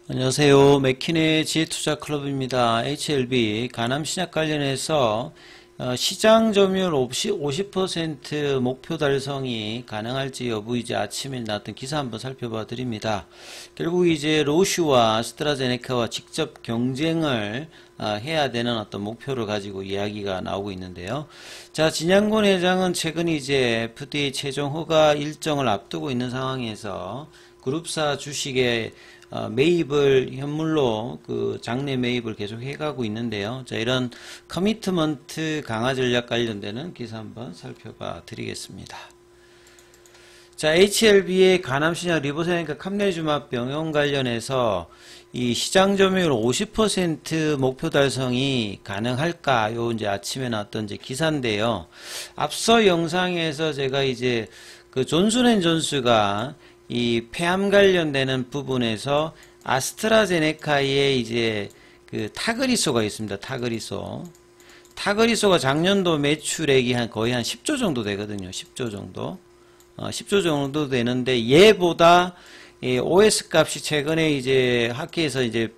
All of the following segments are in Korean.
안녕하세요. 맥킨의 지혜투자클럽입니다. HLB 가남신약 관련해서 시장 점유율 없이 50% 목표 달성이 가능할지 여부 이제 아침에 나왔던 기사 한번 살펴봐 드립니다. 결국 이제 로슈와 아스트라제네카와 직접 경쟁을 해야 되는 어떤 목표를 가지고 이야기가 나오고 있는데요. 자, 진양곤 회장은 최근 이제 FDA 최종 허가 일정을 앞두고 있는 상황에서 그룹사 주식에 매입을 현물로 장내 매입을 계속 해가고 있는데요. 자, 이런 커미트먼트 강화 전략 관련되는 기사 한번 살펴봐 드리겠습니다. 자, HLB의 가남신약 리보세니카 캄네주맙 병용 관련해서 이 시장 점유율 50% 목표 달성이 가능할까? 요 이제 아침에 나왔던 이제 기사인데요. 앞서 영상에서 제가 이제 존슨앤존스가 이 폐암 관련되는 부분에서 아스트라제네카의 이제 타그리소가 있습니다. 타그리소가 작년도 매출액이 거의 한 10조 정도 되거든요. 10조 정도. 10조 정도 되는데 얘보다 OS 값이 최근에 이제 학회에서 이제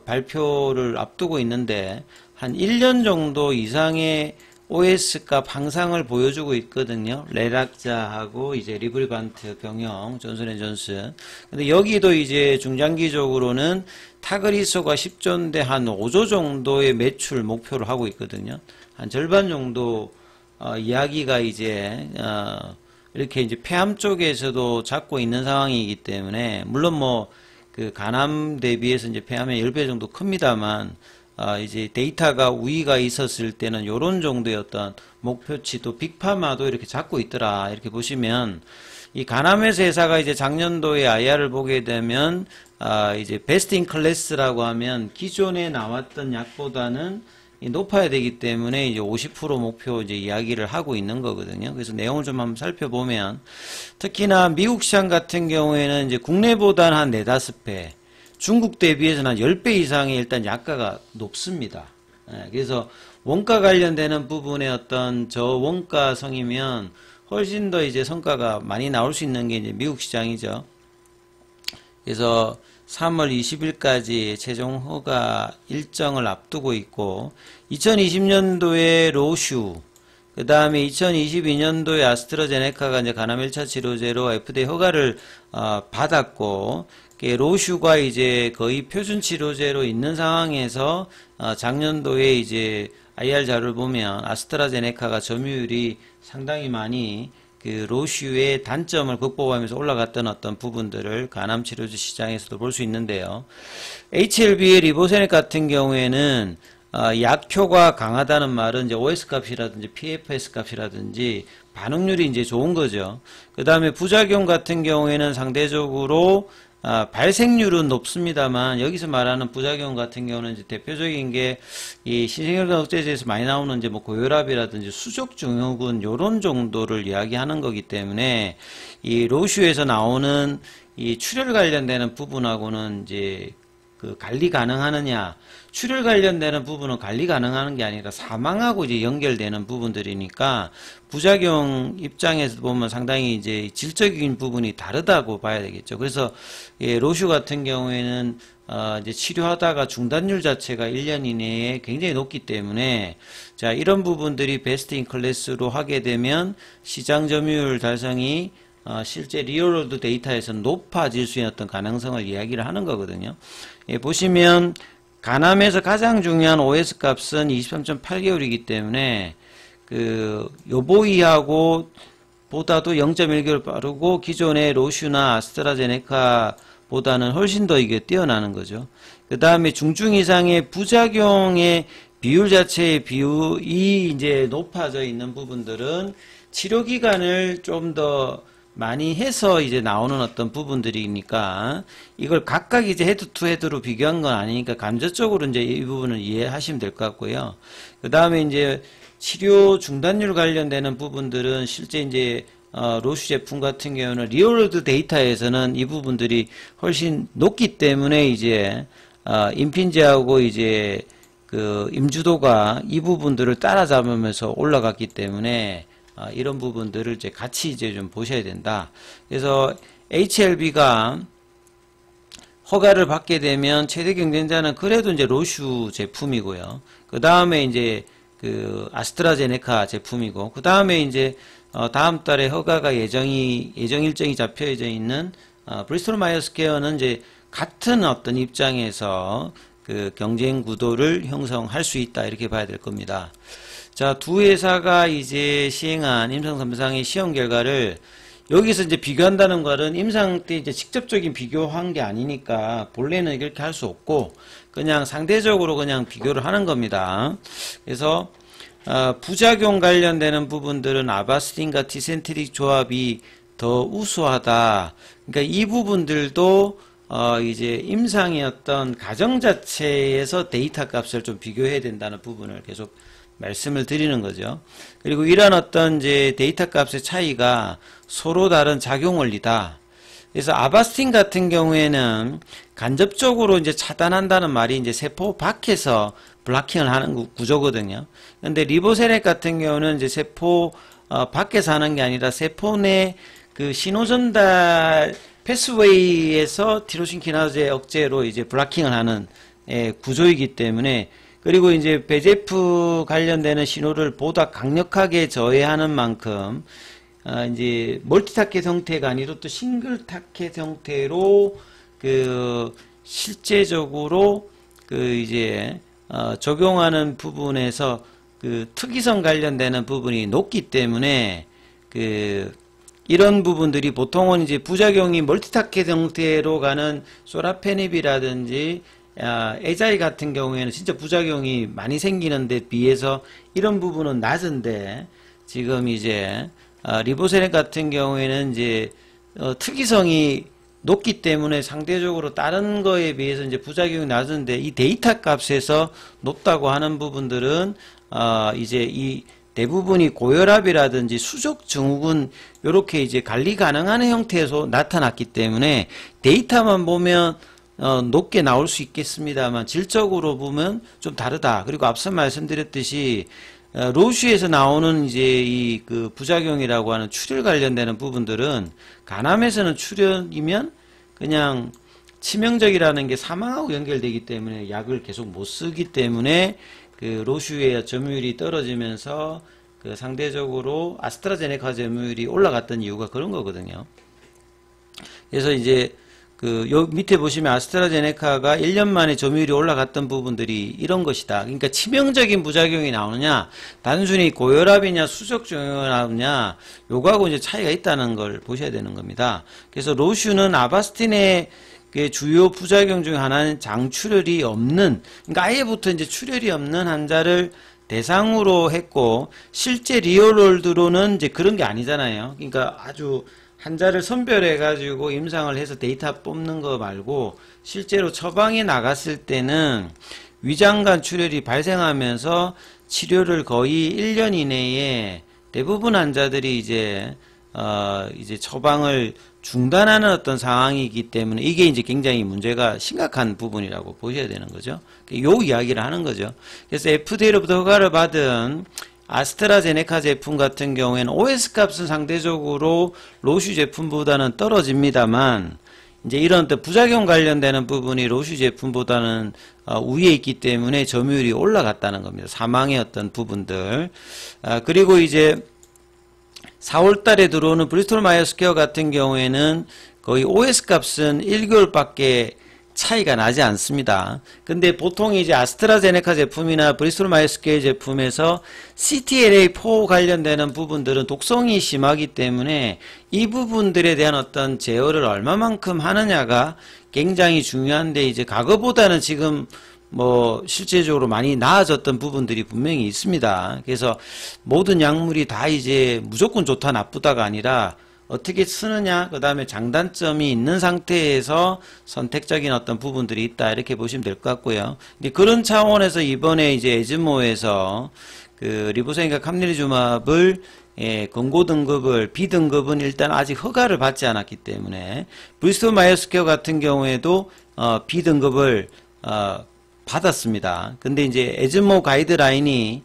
발표를 앞두고 있는데 한 1년 정도 이상의 OS 값 향상을 보여주고 있거든요. 레락자하고 이제 리브리반트 병용 존슨앤존슨. 근데 여기도 이제 중장기적으로는 타그리소가 10조인데 한 5조 정도의 매출 목표를 하고 있거든요. 한 절반 정도 이야기가 이제 이렇게 이제 폐암 쪽에서도 잡고 있는 상황이기 때문에 물론 뭐 간암 대비해서 이제 폐암의 10배 정도 큽니다만 이제 데이터가 우위가 있었을 때는 요런 정도의 어떤 목표치도 빅파마도 이렇게 잡고 있더라. 이렇게 보시면 이 가남에서 회사가 이제 작년도에 IR을 보게 되면 이제 베스트 인 클래스라고 하면 기존에 나왔던 약보다는 높아야 되기 때문에 이제 50% 목표 이제 이야기를 하고 있는 거거든요. 그래서 내용을 좀 한번 살펴보면 특히나 미국 시장 같은 경우에는 이제 국내보다는 한 4, 5배 중국 대비해서는 한 10배 이상의 일단 약가가 높습니다. 그래서 원가 관련되는 부분의 어떤 저원가성이면 훨씬 더 이제 성과가 많이 나올 수 있는 게 이제 미국 시장이죠. 그래서 3월 20일까지 최종 허가 일정을 앞두고 있고 2020년도에 로슈 그 다음에 2022년도에 아스트라제네카가 이제 간암 1차 치료제로 FDA 허가를 받았고 로슈가 이제 거의 표준 치료제로 있는 상황에서 작년도에 이제 IR 자료를 보면 아스트라제네카가 점유율이 상당히 많이 로슈의 단점을 극복하면서 올라갔던 어떤 부분들을 간암 치료제 시장에서도 볼 수 있는데요. HLB의 리보세닉 같은 경우에는 약효가 강하다는 말은 이제 OS 값이라든지 PFS 값이라든지 반응률이 이제 좋은 거죠. 그 다음에 부작용 같은 경우에는 상대적으로 발생률은 높습니다만 여기서 말하는 부작용 같은 경우는 이제 대표적인 게 이 신생혈관 억제제에서 많이 나오는 이제 뭐 고혈압이라든지 수족 증후군 요런 정도를 이야기하는 거기 때문에 이 로슈에서 나오는 이 출혈 관련되는 부분하고는 이제 관리 가능하느냐, 출혈 관련되는 부분은 관리 가능한 게 아니라 사망하고 이제 연결되는 부분들이니까 부작용 입장에서 보면 상당히 이제 질적인 부분이 다르다고 봐야 되겠죠. 그래서 로슈 같은 경우에는 이제 치료하다가 중단율 자체가 1년 이내에 굉장히 높기 때문에 자, 이런 부분들이 베스트 인 클래스로 하게 되면 시장 점유율 달성이 실제 리얼월드 데이터에서는 높아질 수 있는 어떤 가능성을 이야기를 하는 거거든요. 보시면 간암에서 가장 중요한 OS 값은 23.8개월이기 때문에 요보이하고 보다도 0.1개월 빠르고 기존의 로슈나 아스트라제네카 보다는 훨씬 더 이게 뛰어나는 거죠. 그 다음에 중증 이상의 부작용의 비율 자체의 비율이 이제 높아져 있는 부분들은 치료 기간을 좀 더 많이 해서 이제 나오는 어떤 부분들이니까 이걸 각각 이제 헤드 투 헤드로 비교한 건 아니니까 감정적으로 이제 이 부분을 이해하시면 될 것 같고요. 그 다음에 이제 치료 중단율 관련되는 부분들은 실제 이제 로슈 제품 같은 경우는 리얼월드 데이터에서는 이 부분들이 훨씬 높기 때문에 이제 임핀제하고 이제 임주도가 이 부분들을 따라잡으면서 올라갔기 때문에 이런 부분들을 이제 같이 이제 좀 보셔야 된다. 그래서 HLB가 허가를 받게 되면 최대 경쟁자는 그래도 이제 로슈 제품이고요. 그 다음에 이제 그 아스트라제네카 제품이고, 그 다음에 이제 다음 달에 허가가 예정 일정이 잡혀져 있는 브리스톨 마이어스 스퀘어는 이제 같은 어떤 입장에서 그 경쟁 구도를 형성할 수 있다, 이렇게 봐야 될 겁니다. 자, 두 회사가 이제 시행한 임상 3상의 시험 결과를 여기서 이제 비교한다는 것은 임상 때 이제 직접적인 비교한 게 아니니까 본래는 이렇게 할 수 없고 그냥 상대적으로 그냥 비교를 하는 겁니다. 그래서 부작용 관련되는 부분들은 아바스틴과 티센트릭 조합이 더 우수하다. 그러니까 이 부분들도 이제 임상의 어떤 가정 자체에서 데이터 값을 좀 비교해야 된다는 부분을 계속 말씀을 드리는 거죠. 그리고 이런 어떤 이제 데이터 값의 차이가 서로 다른 작용 원리다. 그래서 아바스틴 같은 경우에는 간접적으로 이제 차단한다는 말이 이제 세포 밖에서 블라킹을 하는 구조거든요. 근데 리보세렉 같은 경우는 이제 세포 밖에서 하는 게 아니라 세포 내 그 신호 전달 패스웨이에서 티로신 키나제 억제로 이제 블라킹을 하는 구조이기 때문에, 그리고 이제 배제프 관련되는 신호를 보다 강력하게 저해하는 만큼 이제 멀티타켓 형태가 아니라 또 싱글 타켓 형태로 그 실제적으로 그 이제 적용하는 부분에서 그 특이성 관련되는 부분이 높기 때문에 그 이런 부분들이 보통은 이제 부작용이 멀티타켓 형태로 가는 소라페닙이라든지 에자이 같은 경우에는 진짜 부작용이 많이 생기는 데 비해서 이런 부분은 낮은데, 지금 이제 리보세렉 같은 경우에는 이제 특이성이 높기 때문에 상대적으로 다른 거에 비해서 이제 부작용이 낮은데, 이 데이터 값에서 높다고 하는 부분들은 이제 이 대부분이 고혈압이라든지 수족 증후군 요렇게 이제 관리 가능한 형태에서 나타났기 때문에 데이터만 보면 높게 나올 수 있겠습니다만 질적으로 보면 좀 다르다. 그리고 앞서 말씀드렸듯이 로슈에서 나오는 이제 이 그 부작용이라고 하는 출혈 관련되는 부분들은 간암에서는 출혈이면 그냥 치명적이라는 게 사망하고 연결되기 때문에 약을 계속 못 쓰기 때문에 그 로슈의 점유율이 떨어지면서 그 상대적으로 아스트라제네카 점유율이 올라갔던 이유가 그런 거거든요. 그래서 이제 그 요 밑에 보시면 아스트라제네카가 1년 만에 점유율이 올라갔던 부분들이 이런 것이다. 그러니까 치명적인 부작용이 나오느냐, 단순히 고혈압이냐, 수족증후군이 나오느냐, 요거하고 이제 차이가 있다는 걸 보셔야 되는 겁니다. 그래서 로슈는 아바스틴의 그 주요 부작용 중 하나는 장출혈이 없는, 그러니까 아예부터 이제 출혈이 없는 환자를 대상으로 했고, 실제 리얼월드로는 이제 그런 게 아니잖아요. 그러니까 아주 환자를 선별해 가지고 임상을 해서 데이터 뽑는 거 말고 실제로 처방이 나갔을 때는 위장관 출혈이 발생하면서 치료를 거의 1년 이내에 대부분 환자들이 이제 처방을 중단하는 어떤 상황이기 때문에 이게 이제 굉장히 문제가 심각한 부분이라고 보셔야 되는 거죠. 요 이야기를 하는 거죠. 그래서 FDA로부터 허가를 받은 아스트라제네카 제품 같은 경우에는 OS 값은 상대적으로 로슈 제품보다는 떨어집니다만, 이제 이런 또 부작용 관련되는 부분이 로슈 제품보다는 우위에 있기 때문에 점유율이 올라갔다는 겁니다. 사망의 어떤 부분들. 그리고 이제 4월 달에 들어오는 브리스톨 마이어스 스퀘어 같은 경우에는 거의 OS 값은 1개월밖에 차이가 나지 않습니다. 근데 보통 이제 아스트라제네카 제품이나 브리스톨 마이어스 스퀘어 제품에서 CTLA4 관련되는 부분들은 독성이 심하기 때문에 이 부분들에 대한 어떤 제어를 얼마만큼 하느냐가 굉장히 중요한데, 이제 과거보다는 지금 뭐 실제적으로 많이 나아졌던 부분들이 분명히 있습니다. 그래서 모든 약물이 다 이제 무조건 좋다 나쁘다가 아니라 어떻게 쓰느냐, 그 다음에 장단점이 있는 상태에서 선택적인 어떤 부분들이 있다, 이렇게 보시면 될 것 같고요. 근데 그런 차원에서 이번에 이제 에즈모에서 그 리보세인과 캄리리주맙을 권고 등급을, B등급은 일단 아직 허가를 받지 않았기 때문에, 브리스톨 마이어스 스퀘어 같은 경우에도 B등급을 받았습니다. 근데 이제 에즈모 가이드라인이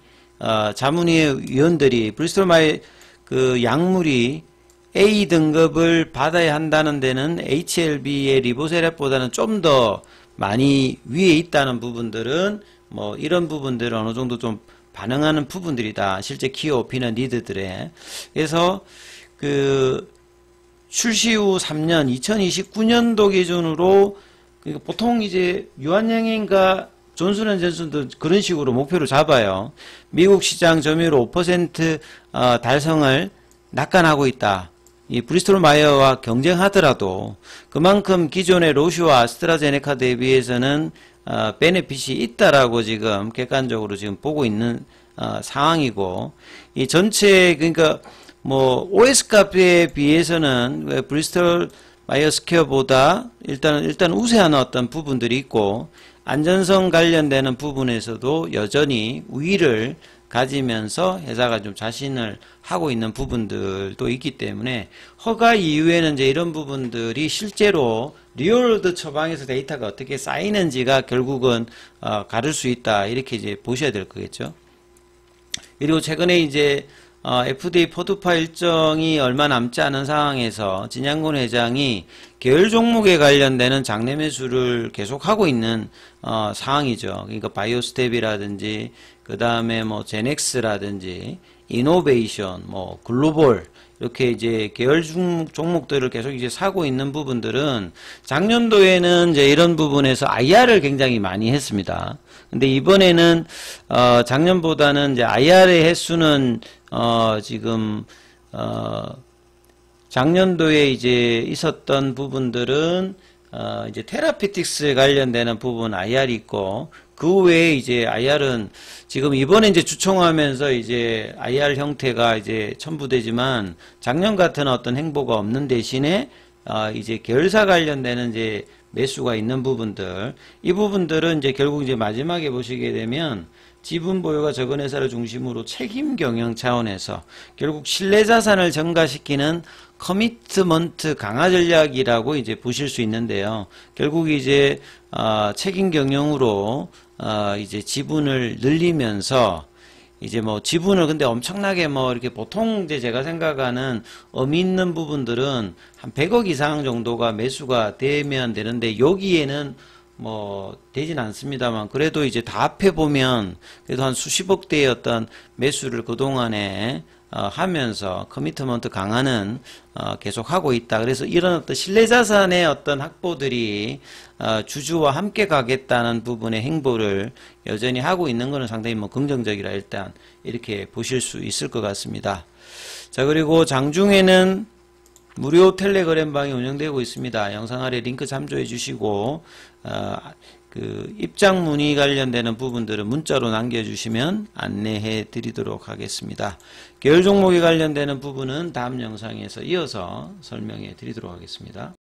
자문위의 위원들이 브리스톨 마이 그 약물이 A 등급을 받아야 한다는 데는 HLB의 리보세랩보다는 좀 더 많이 위에 있다는 부분들은 뭐 이런 부분들은 어느 정도 좀 반응하는 부분들이다. 실제 기업 오피나 니드들에. 그래서 그 출시 후 3년 2029년도 기준으로 보통 이제 유한양행과 존슨앤존슨도 그런 식으로 목표를 잡아요. 미국 시장 점유율 5% 달성을 낙관하고 있다. 이 브리스톨 마이어와 경쟁하더라도 그만큼 기존의 로시와 아스트라제네카 대비해서는 베네핏이 있다라고 지금 객관적으로 지금 보고 있는 상황이고, 이 전체 그러니까 뭐 OS 값에 비해서는 브리스톨 마이어 스퀘어보다 일단 우세한 어떤 부분들이 있고, 안전성 관련되는 부분에서도 여전히 우위를 가지면서 회사가 좀 자신을 하고 있는 부분들도 있기 때문에, 허가 이후에는 이제 이런 부분들이 실제로 리얼월드 처방에서 데이터가 어떻게 쌓이는지가 결국은 가를 수 있다, 이렇게 이제 보셔야 될 거겠죠. 그리고 최근에 이제 FDA 포드파 일정이 얼마 남지 않은 상황에서 진양군 회장이 계열 종목에 관련되는 장내 매수를 계속하고 있는 상황이죠. 그러니까 바이오스텝이라든지 그 다음에 뭐 제넥스라든지 이노베이션, 뭐 글로벌, 이렇게 이제 계열 종목들을 계속 이제 사고 있는 부분들은 작년도에는 이제 이런 부분에서 IR을 굉장히 많이 했습니다. 근데 이번에는 작년보다는 이제 IR의 횟수는 지금 작년도에 이제 있었던 부분들은 이제 테라피틱스 관련되는 부분 IR이 있고, 그 외에 이제 IR은 지금 이번에 이제 주총하면서 이제 IR 형태가 이제 첨부되지만 작년 같은 어떤 행보가 없는 대신에 이제 계열사 관련되는 이제 매수가 있는 부분들, 이 부분들은 이제 결국 이제 마지막에 보시게 되면 지분 보유가 적은 회사를 중심으로 책임 경영 차원에서 결국 신뢰 자산을 증가시키는 커미트먼트 강화 전략이라고 이제 보실 수 있는데요. 결국 이제 책임 경영으로 이제 지분을 늘리면서 이제 뭐 지분을 근데 엄청나게 뭐 이렇게 보통 이제 제가 생각하는 의미 있는 부분들은 한 100억 이상 정도가 매수가 되면 되는데, 여기에는 뭐 되진 않습니다만 그래도 이제 다 합해보면 그래도 한 수십억 대의 어떤 매수를 그동안에 하면서 커미트먼트 강화는 계속 하고 있다. 그래서 이런 어떤 신뢰자산의 어떤 확보들이 주주와 함께 가겠다는 부분의 행보를 여전히 하고 있는 것은 상당히 뭐 긍정적이라 일단 이렇게 보실 수 있을 것 같습니다. 자, 그리고 장중에는 무료 텔레그램방이 운영되고 있습니다. 영상 아래 링크 참조해 주시고 그 입장 문의 관련되는 부분들은 문자로 남겨주시면 안내해 드리도록 하겠습니다. 계열 종목에 관련되는 부분은 다음 영상에서 이어서 설명해 드리도록 하겠습니다.